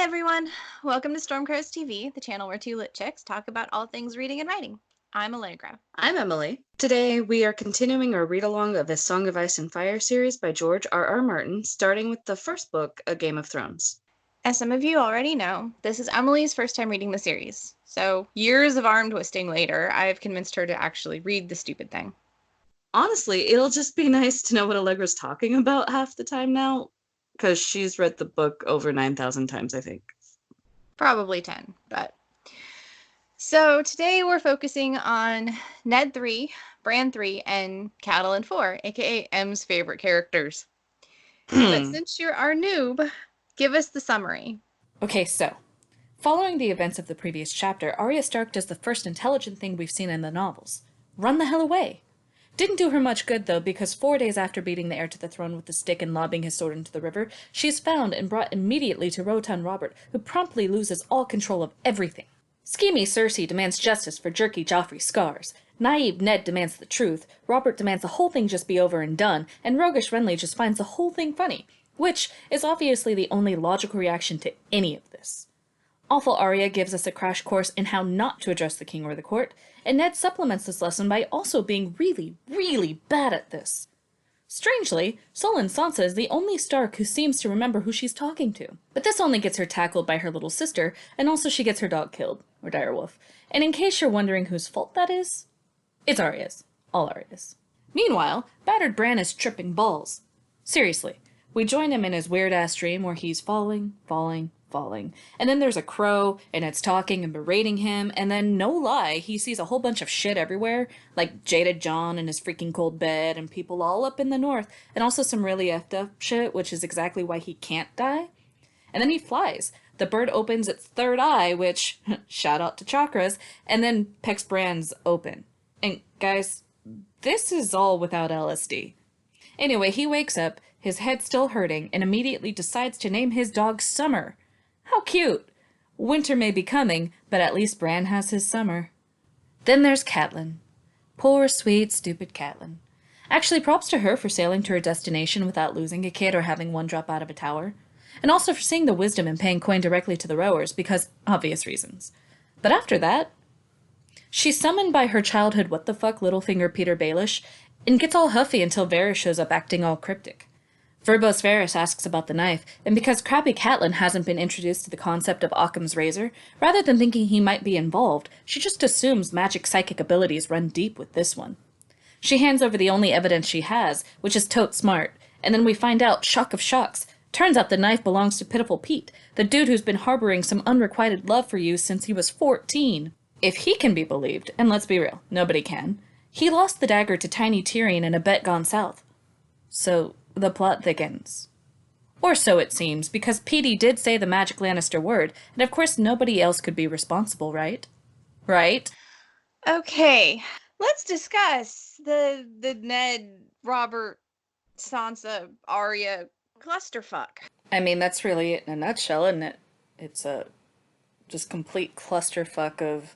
everyone! Welcome to StormCrows TV, the channel where two lit chicks talk about all things reading and writing. I'm Allegra. I'm Emily. Today we are continuing our read-along of the Song of Ice and Fire series by George R.R. Martin, starting with the first book, A Game of Thrones. As some of you already know, this is Emily's first time reading the series, so years of arm twisting later, I've convinced her to actually read the stupid thing. Honestly, it'll just be nice to know what Allegra's talking about half the time now, because she's read the book over 9,000 times, I think. Probably 10, but... So today we're focusing on Ned 3, Bran 3, and Catelyn 4, aka M's favorite characters. But since you're our noob, give us the summary. Okay, so, following the events of the previous chapter, Arya Stark does the first intelligent thing we've seen in the novels. Run the hell away! Didn't do her much good, though, because 4 days after beating the heir to the throne with a stick and lobbing his sword into the river, she is found and brought immediately to Rotan Robert, who promptly loses all control of everything. Schemy Cersei demands justice for jerky Joffrey's scars. Naive Ned demands the truth, Robert demands the whole thing just be over and done, and roguish Renly just finds the whole thing funny, which is obviously the only logical reaction to any of this. Awful Arya gives us a crash course in how not to address the king or the court, and Ned supplements this lesson by also being really, really bad at this. Strangely, sullen Sansa is the only Stark who seems to remember who she's talking to. But this only gets her tackled by her little sister, and also she gets her dog killed, or direwolf. And in case you're wondering whose fault that is, it's Arya's. All Arya's. Meanwhile, battered Bran is tripping balls. Seriously, we join him in his weird-ass dream where he's falling, and then there's a crow, and it's talking and berating him, and then, no lie, he sees a whole bunch of shit everywhere, like Jaded John in his freaking cold bed, and people all up in the north, and also some really effed up shit, which is exactly why he can't die. And then he flies. The bird opens its third eye, which, shout out to chakras, and then pecks Bran's open. And guys, this is all without LSD. Anyway, he wakes up, his head still hurting, and immediately decides to name his dog Summer. How cute! Winter may be coming, but at least Bran has his summer. Then there's Catelyn. Poor, sweet, stupid Catelyn. Actually, props to her for sailing to her destination without losing a kid or having one drop out of a tower. And also for seeing the wisdom in paying coin directly to the rowers, because obvious reasons. But after that, she's summoned by her childhood what-the-fuck Littlefinger Peter Baelish, and gets all huffy until Varys shows up acting all cryptic. Verbose Varys asks about the knife, and because crappy Catelyn hasn't been introduced to the concept of Occam's razor, rather than thinking he might be involved, she just assumes magic psychic abilities run deep with this one. She hands over the only evidence she has, which is tote smart, and then we find out, shock of shocks, turns out the knife belongs to Pitiful Pete, the dude who's been harboring some unrequited love for you since he was 14. If he can be believed, and let's be real, nobody can, he lost the dagger to Tiny Tyrion in a bet gone south. So the plot thickens. Or so it seems, because Petey did say the magic Lannister word, and of course nobody else could be responsible, right? Right? Okay, let's discuss the Ned, Robert, Sansa, Arya clusterfuck. I mean, that's really it in a nutshell, isn't it? It's a just complete clusterfuck of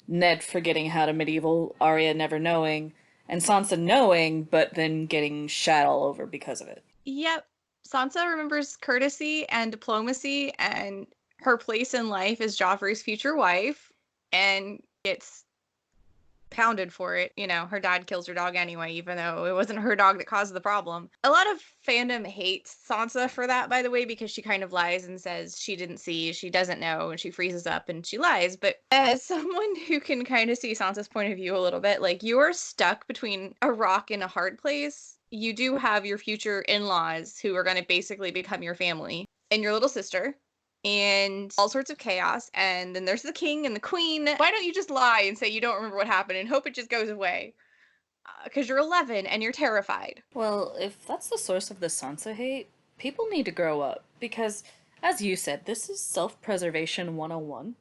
Ned forgetting how to medieval, Arya never knowing, and Sansa knowing, but then getting shat all over because of it. Yep. Sansa remembers courtesy and diplomacy and her place in life as Joffrey's future wife, and gets pounded for it. You know, her dad kills her dog anyway, even though it wasn't her dog that caused the problem. A lot of fandom hates Sansa for that, by the way, because she kind of lies and says she didn't see, she doesn't know, and she freezes up and she lies. But as someone who can kind of see Sansa's point of view a little bit, like, you are stuck between a rock and a hard place. You do have your future in-laws who are going to basically become your family, and your little sister, and all sorts of chaos, and then there's the king and the queen. Why don't you just lie and say you don't remember what happened and hope it just goes away? Because you're 11 and you're terrified. Well, if that's the source of the Sansa hate, people need to grow up, because, as you said, this is self-preservation 101.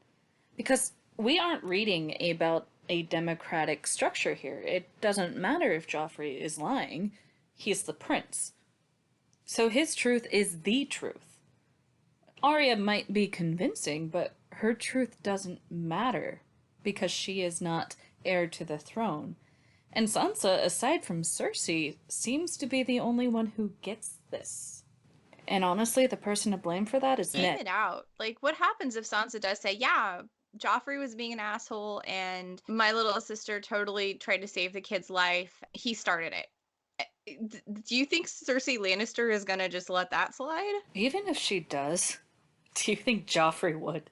Because we aren't reading about a democratic structure here. It doesn't matter if Joffrey is lying. He's the prince. So his truth is the truth. Arya might be convincing, but her truth doesn't matter, because she is not heir to the throne. And Sansa, aside from Cersei, seems to be the only one who gets this. And honestly, the person to blame for that is Name Ned. it out. Like, what happens if Sansa does say, yeah, Joffrey was being an asshole and my little sister totally tried to save the kid's life. He started it. Do you think Cersei Lannister is gonna just let that slide? Even if she does, do you think Joffrey would?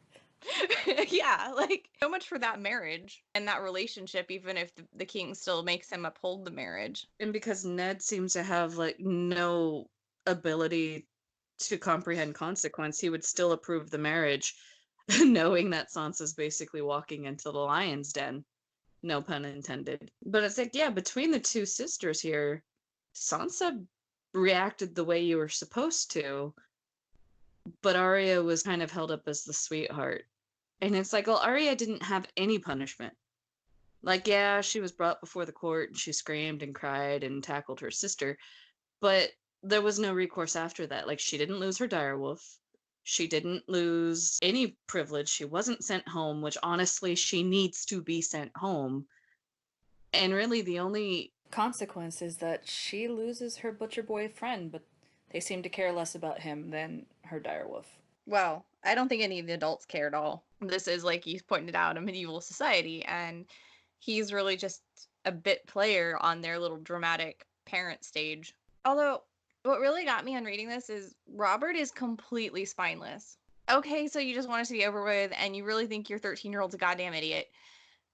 Yeah, like, so much for that marriage and that relationship, even if the king still makes him uphold the marriage. And because Ned seems to have like no ability to comprehend consequence, he would still approve the marriage, knowing that Sansa's basically walking into the lion's den. No pun intended. But it's like, yeah, between the two sisters here, Sansa reacted the way you were supposed to, but Arya was kind of held up as the sweetheart. And it's like, well, Arya didn't have any punishment. Like, yeah, she was brought before the court and she screamed and cried and tackled her sister, but there was no recourse after that. Like, she didn't lose her direwolf. She didn't lose any privilege. She wasn't sent home, which honestly, she needs to be sent home. And really, the only Consequence is that she loses her butcher boy friend, but they seem to care less about him than her direwolf. Well, I don't think any of the adults care at all. This is, like you pointed out, a medieval society, and he's really just a bit player on their little dramatic parent stage. Although, what really got me on reading this is Robert is completely spineless. Okay, so you just want it to be over with, and you really think your 13-year-old's a goddamn idiot.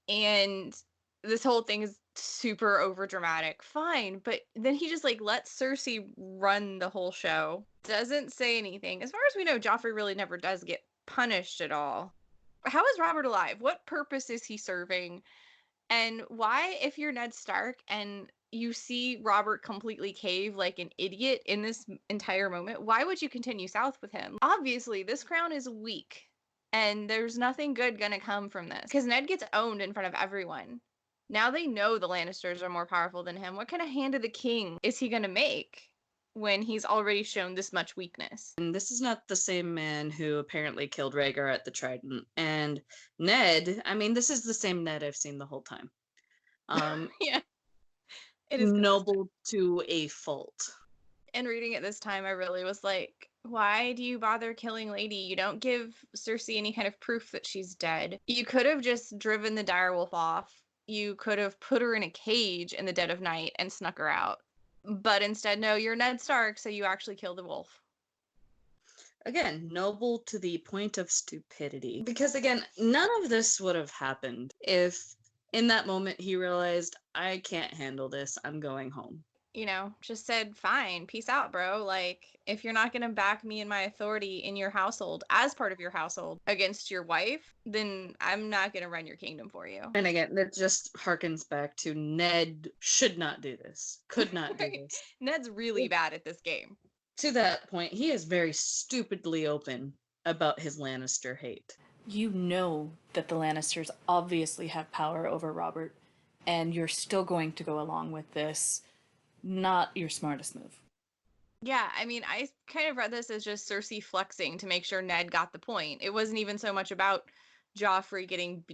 And this whole thing is super over dramatic. Fine, but then he just like lets Cersei run the whole show. Doesn't say anything. As far as we know, Joffrey really never does get punished at all. How is Robert alive? What purpose is he serving? And why, if you're Ned Stark and you see Robert completely cave like an idiot in this entire moment, why would you continue south with him? Obviously, this crown is weak. And there's nothing good gonna come from this. Because Ned gets owned in front of everyone. Now they know the Lannisters are more powerful than him. What kind of hand of the king is he gonna make when he's already shown this much weakness? and this is not the same man who apparently killed Rhaegar at the Trident. And Ned, I mean, this is the same Ned I've seen the whole time. Yeah. It is consistent. Noble to a fault. And reading it this time, I really was like, why do you bother killing Lady? You don't give Cersei any kind of proof that she's dead. You could have just driven the direwolf off. You could have put her in a cage in the dead of night and snuck her out. But instead, no, you're Ned Stark, so you actually killed the wolf. Again, noble to the point of stupidity. Because again, none of this would have happened if in that moment he realized, I can't handle this, I'm going home. You know, just said, fine, peace out, bro. Like, if you're not going to back me and my authority in your household, as part of your household, against your wife, then I'm not going to run your kingdom for you. And again, that just harkens back to Ned should not do this, could not do this. Ned's really bad at this game. To that point, he is very stupidly open about his Lannister hate. You know that the Lannisters obviously have power over Robert, and you're still going to go along with this. Not your smartest move. Yeah, I mean, I kind of read this as just Cersei flexing to make sure Ned got the point. It wasn't even so much about Joffrey getting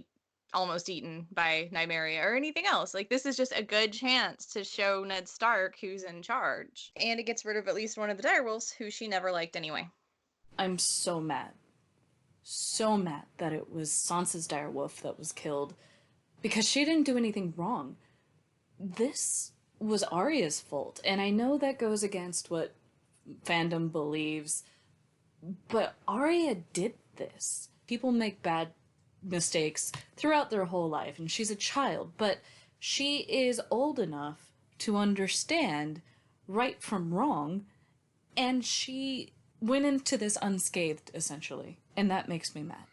almost eaten by Nymeria or anything else. Like, this is just a good chance to show Ned Stark who's in charge. And it gets rid of at least one of the direwolves, who she never liked anyway. I'm so mad. So mad that it was Sansa's direwolf that was killed. Because she didn't do anything wrong. This was Arya's fault, and I know that goes against what fandom believes, but Arya did this. People make bad mistakes throughout their whole life, and she's a child, but she is old enough to understand right from wrong, and she went into this unscathed, essentially, and that makes me mad.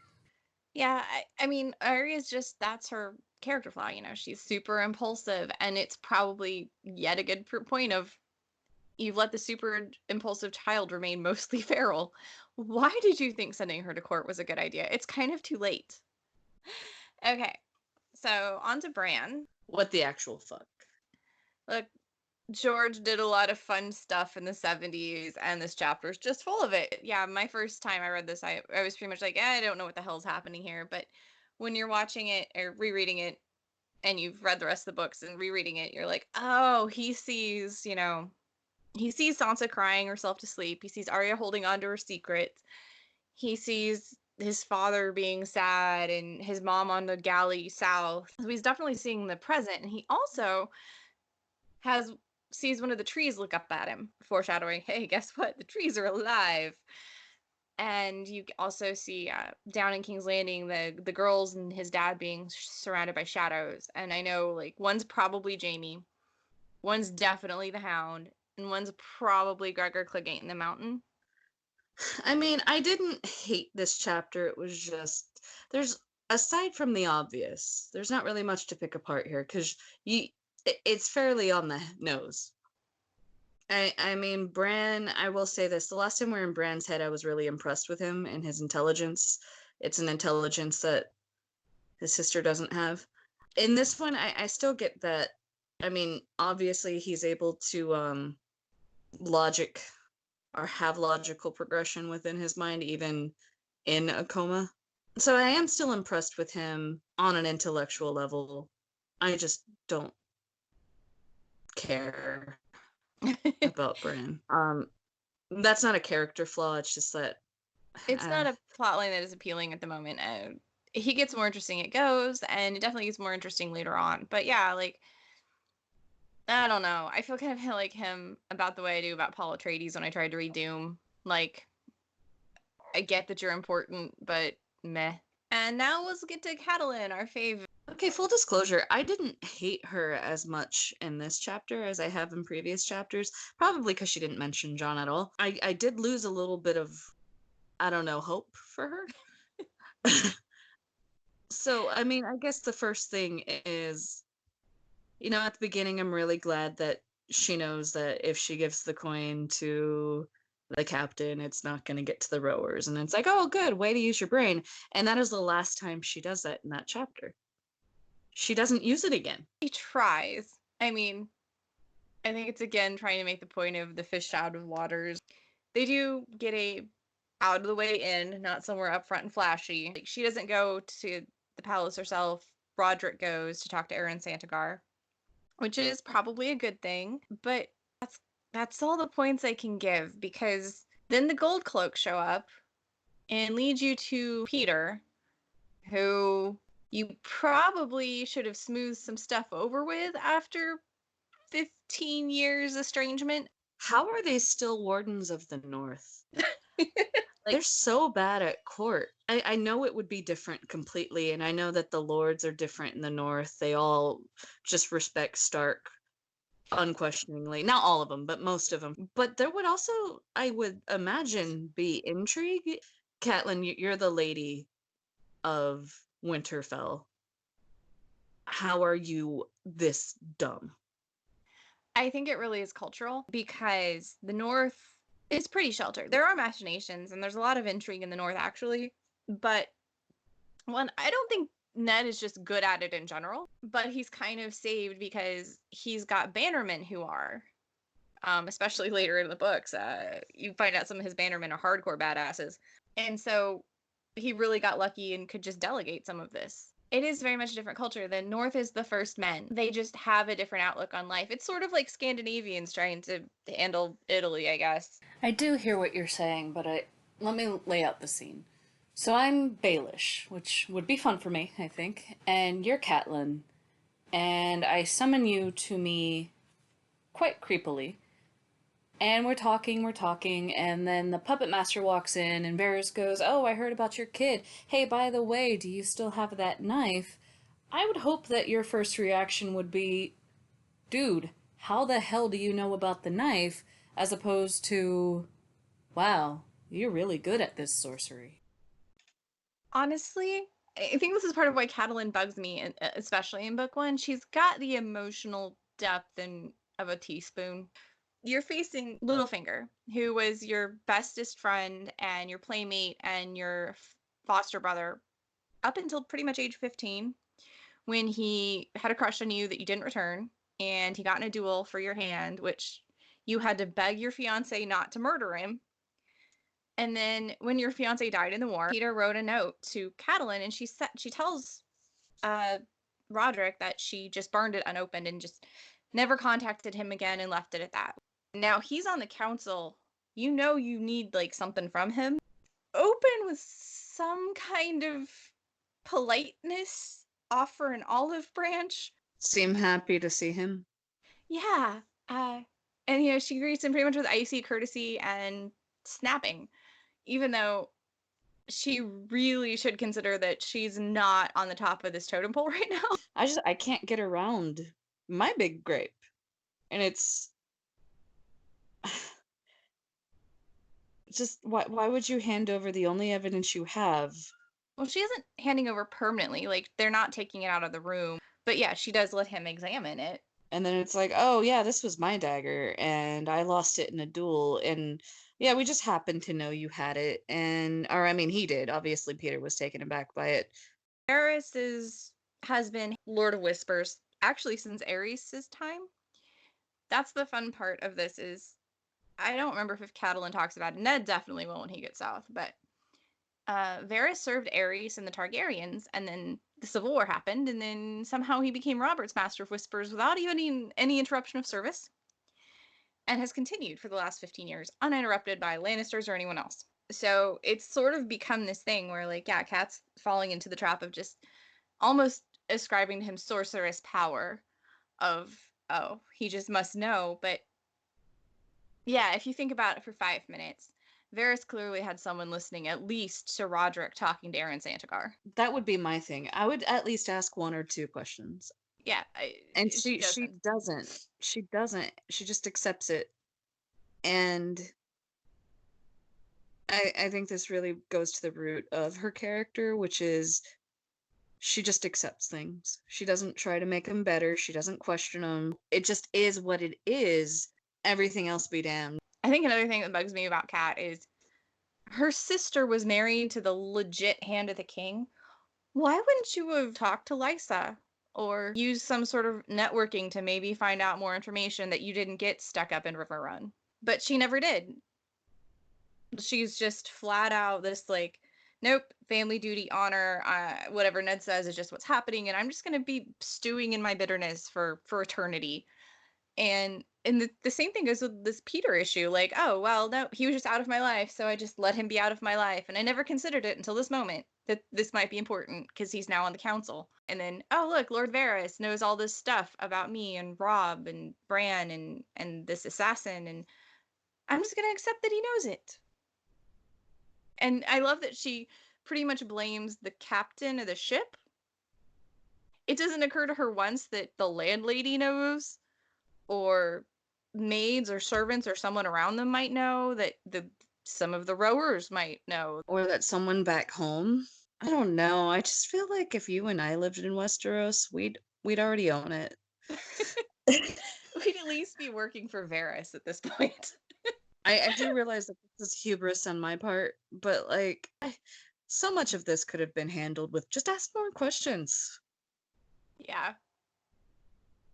Yeah, I mean, Arya's just, that's her character flaw, you know, she's super impulsive, and it's probably yet a good point of you've let the super impulsive child remain mostly feral. Why did you think sending her to court was a good idea? It's kind of too late. Okay, so on to Bran. What the actual fuck? Look, George did a lot of fun stuff in the 70s, and this chapter's just full of it. Yeah, my first time I read this, I was pretty much like, I don't know what the hell's happening here, but when you're watching it or rereading it and you've read the rest of the books and rereading it, you're like, oh, he sees, you know, He sees Sansa crying herself to sleep. He sees Arya holding on to her secrets. He sees his father being sad and his mom on the galley south. So he's definitely seeing the present. And he also sees one of the trees look up at him, foreshadowing, hey, guess what? The trees are alive. And you also see down in King's Landing the girls and his dad being surrounded by shadows. And I know, like, one's probably Jaime, one's definitely the Hound, and one's probably Gregor Clegane in the Mountain. I mean, I didn't hate this chapter. It was just, aside from the obvious, there's not really much to pick apart here, because it's fairly on the nose. I mean, Bran, I will say this, the last time we were in Bran's head, I was really impressed with him and his intelligence. It's an intelligence that his sister doesn't have. In this one, I still get that. I mean, obviously he's able to logic or have logical progression within his mind, even in a coma. So I am still impressed with him on an intellectual level. I just don't care about Bran. That's not a character flaw. It's just that it's not a plotline that is appealing at the moment. He gets more interesting it goes, and it definitely gets more interesting later on. But yeah, like, I don't know. I feel kind of like him about the way I do about Paul Atreides when I tried to read Doom. Like, I get that you're important, but meh. And now let's get to Catelyn, our favorite. Okay, full disclosure, I didn't hate her as much in this chapter as I have in previous chapters, probably because she didn't mention Jon at all. I did lose a little bit of, I don't know, hope for her. So, I mean, I guess the first thing is, you know, at the beginning, I'm really glad that she knows that if she gives the coin to the captain, it's not going to get to the rowers. And it's like, oh, good, way to use your brain. And that is the last time she does that in that chapter. She doesn't use it again. She tries. I mean, I think it's again trying to make the point of the fish out of waters. They do get a out of the way in, not somewhere up front and flashy. Like, she doesn't go to the palace herself. Roderick goes to talk to Aaron Santagar, which is probably a good thing. But that's all the points I can give, because then the Gold Cloaks show up and lead you to Peter, who you probably should have smoothed some stuff over with after 15 years estrangement. How are they still wardens of the North? They're so bad at court. I know it would be different completely, and I know that the lords are different in the North. They all just respect Stark unquestioningly. Not all of them, but most of them. But there would also, I would imagine, be intrigue. Catelyn, you're the lady of Winterfell. How are you this dumb? I think it really is cultural, because the North is pretty sheltered. There are machinations and there's a lot of intrigue in the North, actually. But one, I don't think Ned is just good at it in general, but he's kind of saved because he's got bannermen who are, especially later in the books, you find out some of his bannermen are hardcore badasses. And so he really got lucky and could just delegate some of this. It is very much a different culture. The North is the first men. They just have a different outlook on life. It's sort of like Scandinavians trying to handle Italy, I guess. I do hear what you're saying, but let me lay out the scene. So I'm Baelish, which would be fun for me, I think, and you're Catelyn, and I summon you to me quite creepily. And we're talking, and then the puppet master walks in, and Varys goes, oh, I heard about your kid. Hey, by the way, do you still have that knife? I would hope that your first reaction would be, dude, how the hell do you know about the knife? As opposed to, wow, you're really good at this sorcery. Honestly, I think this is part of why Catelyn bugs me, especially in book one. She's got the emotional depth of a teaspoon. You're facing Littlefinger, who was your bestest friend and your playmate and your foster brother up until pretty much age 15, when he had a crush on you that you didn't return, and he got in a duel for your hand, which you had to beg your fiance not to murder him. And then when your fiance died in the war, Peter wrote a note to Catelyn, and she tells Roderick that she just burned it unopened and just never contacted him again and left it at that. Now he's on the council. You know you need, like, something from him. Open with some kind of politeness, offer an olive branch. Seem happy to see him. Yeah. And, you know, she greets him pretty much with icy courtesy and snapping, even though she really should consider that she's not on the top of this totem pole right now. I can't get around my big gripe. And it's just why would you hand over the only evidence you have? Well, she isn't handing over permanently. Like, they're not taking it out of the room. But yeah, she does let him examine it. And then it's like, oh yeah, this was my dagger and I lost it in a duel, and yeah, we just happened to know you had it. Or I mean, he did. Obviously Peter was taken aback by it. Varys has been Lord of Whispers actually since Aerys' time. That's the fun part of this. Is I don't remember if Catelyn talks about it. Ned definitely will when he gets south, but Varys served Aerys and the Targaryens, and then the Civil War happened, and then somehow he became Robert's Master of Whispers without even any interruption of service, and has continued for the last 15 years, uninterrupted by Lannisters or anyone else. So it's sort of become this thing where, like, yeah, Kat's falling into the trap of just almost ascribing to him sorceress power of, oh, he just must know. But yeah, if you think about it for 5 minutes, Varys clearly had someone listening at least to Roderick talking to Aaron Santagar. That would be my thing. I would at least ask 1 or 2 questions. Yeah. And she doesn't. She doesn't. She just accepts it. And I think this really goes to the root of her character, which is she just accepts things. She doesn't try to make them better. She doesn't question them. It just is what it is. Everything else be damned. I think another thing that bugs me about Kat is her sister was married to the legit Hand of the King. Why wouldn't you have talked to Lysa or used some sort of networking to maybe find out more information that you didn't get stuck up in River Run? But she never did. She's just flat out this, like, nope, family duty, honor, whatever Ned says is just what's happening, and I'm just going to be stewing in my bitterness for eternity. And the same thing goes with this Peter issue. Like, oh, well, no, he was just out of my life, so I just let him be out of my life. And I never considered it until this moment that this might be important because he's now on the council. And then, oh, look, Lord Varys knows all this stuff about me and Robb and Bran and this assassin. And I'm just going to accept that he knows it. And I love that she pretty much blames the captain of the ship. It doesn't occur to her once that the landlady knows, or maids or servants or someone around them might know, that some of the rowers might know. Or that someone back home. I don't know. I just feel like if you and I lived in Westeros, we'd already own it. We'd at least be working for Varys at this point. I do realize that this is hubris on my part, but like, so much of this could have been handled with just ask more questions. Yeah.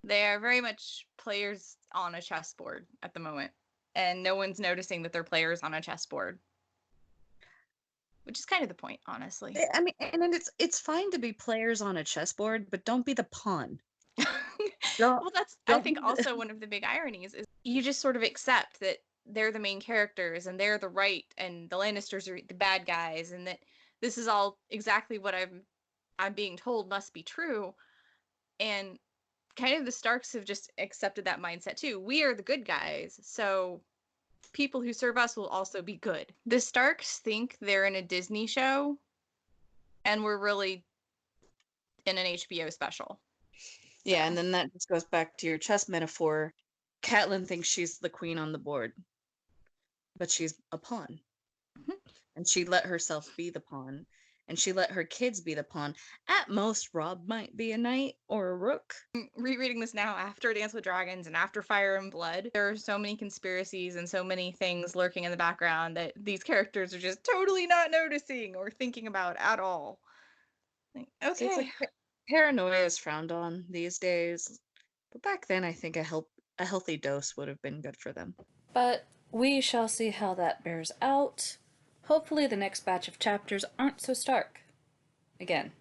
They are very much players on a chessboard at the moment, and no one's noticing that they're players on a chessboard, which is kind of the point, honestly. I mean, and then it's fine to be players on a chessboard, but don't be the pawn. Well, that's, I think, also one of the big ironies is you just sort of accept that they're the main characters and they're the right and the Lannisters are the bad guys, and that this is all exactly what I'm being told must be true. And kind of the Starks have just accepted that mindset too. We are the good guys, so people who serve us will also be good. The Starks think they're in a Disney show, and we're really in an HBO special. Yeah, and then that just goes back to your chess metaphor. Catelyn thinks she's the queen on the board, but she's a pawn. Mm-hmm. And she let herself be the pawn, and she let her kids be the pawn. At most, Robb might be a knight or a rook. Rereading this now after Dance with Dragons and after Fire and Blood, there are so many conspiracies and so many things lurking in the background that these characters are just totally not noticing or thinking about at all. Like, okay. So it's like paranoia is frowned on these days, but back then I think a healthy dose would have been good for them. But we shall see how that bears out. Hopefully the next batch of chapters aren't so stark. Again,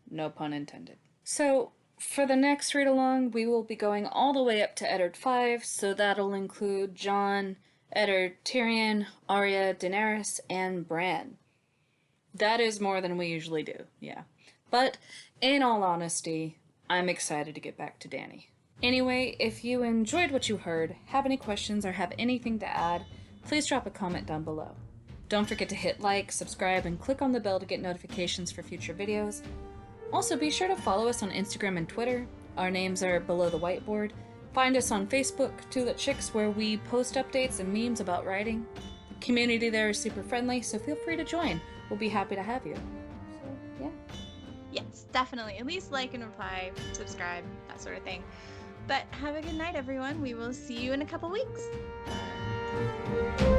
no pun intended. So, For the next read-along, we will be going all the way up to Eddard 5, so that'll include Jon, Eddard, Tyrion, Arya, Daenerys, and Bran. That is more than we usually do, yeah. But, in all honesty, I'm excited to get back to Dany. Anyway, if you enjoyed what you heard, have any questions, or have anything to add, please drop a comment down below. Don't forget to hit like, subscribe, and click on the bell to get notifications for future videos. Also, be sure to follow us on Instagram and Twitter. Our names are below the whiteboard. Find us on Facebook, Two Lit Chicks, where we post updates and memes about writing. The community there is super friendly, so feel free to join. We'll be happy to have you. So, yeah. Yes, definitely. At least like and reply, subscribe, that sort of thing. But have a good night, everyone. We will see you in a couple weeks. Bye.